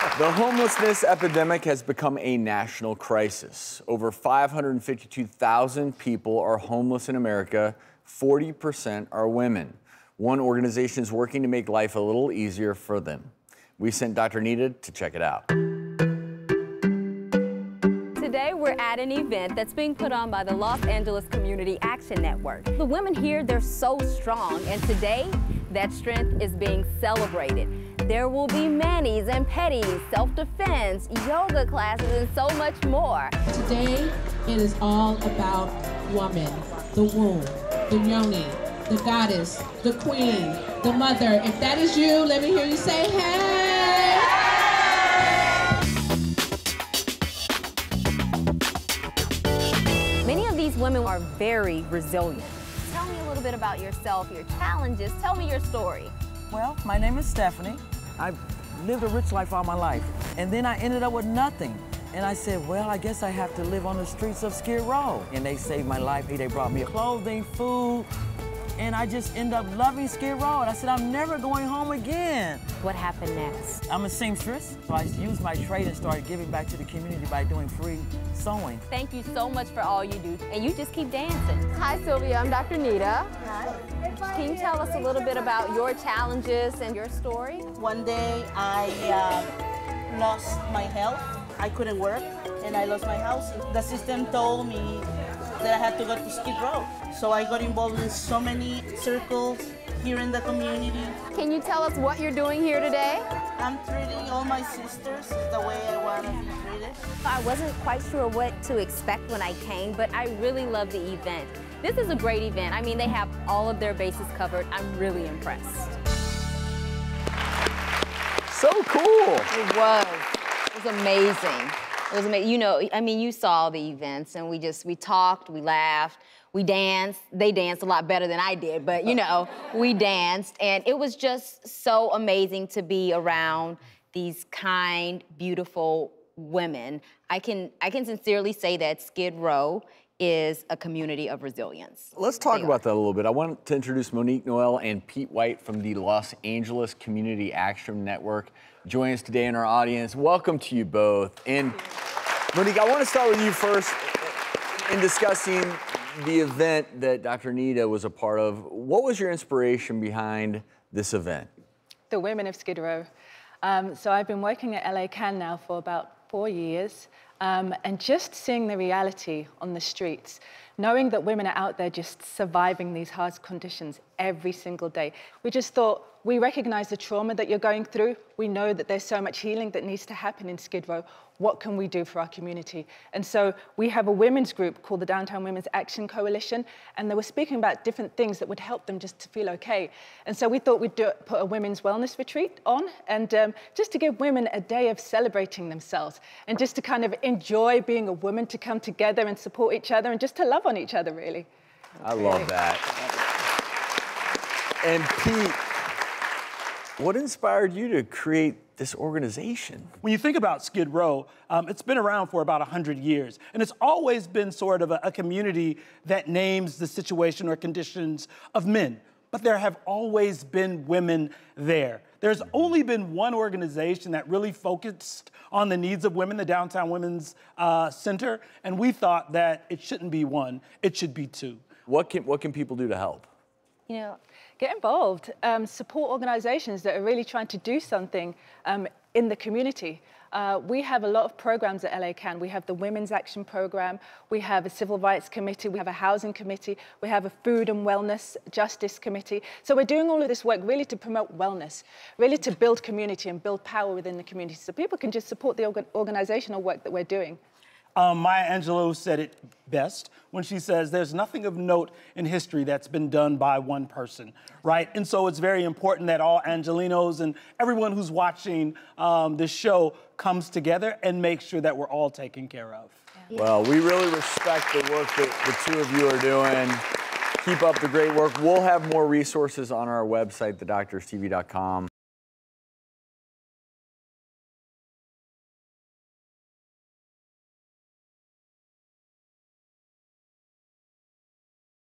The homelessness epidemic has become a national crisis. Over 552,000 people are homeless in America. 40% are women. One organization is working to make life a little easier for them. We sent Dr. Nita to check it out. Today, we're at an event that's being put on by the Los Angeles Community Action Network. The women here, they're so strong, and today, that strength is being celebrated. There will be manis and petties, self-defense, yoga classes, and so much more. Today, it is all about woman, the womb, the yoni, the goddess, the queen, the mother. If that is you, let me hear you say, hey! Many of these women are very resilient. Tell me a little bit about yourself, your challenges. Tell me your story. Well, my name is Stephanie. I've lived a rich life all my life, and then I ended up with nothing. And I said, well, I guess I have to live on the streets of Skid Row. And they saved my life. They brought me clothing, food, and I just ended up loving Skid Row. And I said, I'm never going home again. What happened next? I'm a seamstress, so I used my trade and started giving back to the community by doing free sewing. Thank you so much for all you do, and you just keep dancing. Hi, Sylvia. I'm Dr. Nita. Hi. Can you tell us a little bit about your challenges and your story? One day I lost my health. I couldn't work and I lost my house. The system told me that I had to go to Skid Row. So I got involved in so many circles here in the community. Can you tell us what you're doing here today? I'm treating all my sisters the way I want to be treated. I wasn't quite sure what to expect when I came, but I really love the event. This is a great event. I mean, they have all of their bases covered. I'm really impressed. So cool. It was amazing. It was amazing. You know, I mean, you saw the events, and we talked, we laughed, we danced. They danced a lot better than I did, but you know, we danced, and it was just so amazing to be around these kind, beautiful women. I can sincerely say that Skid Row is a community of resilience. Let's talk about that a little bit. I want to introduce Monique Noel and Pete White from the Los Angeles Community Action Network. Join us today in our audience. Welcome to you both. And Monique, I want to start with you first in discussing the event that Dr. Nita was a part of. What was your inspiration behind this event? The women of Skid Row. So I've been working at LA Can now for about 4 years. And just seeing the reality on the streets, knowing that women are out there just surviving these hard conditions every single day. We just thought, we recognize the trauma that you're going through. We know that there's so much healing that needs to happen in Skid Row. What can we do for our community? And so we have a women's group called the Downtown Women's Action Coalition, and they were speaking about different things that would help them just to feel okay. And so we thought we'd put a women's wellness retreat on, and just to give women a day of celebrating themselves, and just to kind of enjoy being a woman, to come together and support each other, and just to love on each other, really. I love that. And Pete, what inspired you to create this organization? When you think about Skid Row, it's been around for about 100 years, and it's always been sort of a community that names the situation or conditions of men, but there have always been women there. There's only been one organization that really focused on the needs of women, the Downtown Women's Center, and we thought that it shouldn't be one, it should be two. What can people do to help? You know, get involved, support organizations that are really trying to do something in the community. We have a lot of programs at LA Can. We have the Women's Action Program, we have a Civil Rights Committee, we have a Housing Committee, we have a Food and Wellness Justice Committee. So we're doing all of this work really to promote wellness, really to build community and build power within the community so people can just support the organizational work that we're doing. Maya Angelou said it best when she says there's nothing of note in history that's been done by one person, right? And so it's very important that all Angelinos and everyone who's watching this show comes together and makes sure that we're all taken care of. Yeah. Well, we really respect the work that the two of you are doing. Keep up the great work. We'll have more resources on our website, thedoctorstv.com.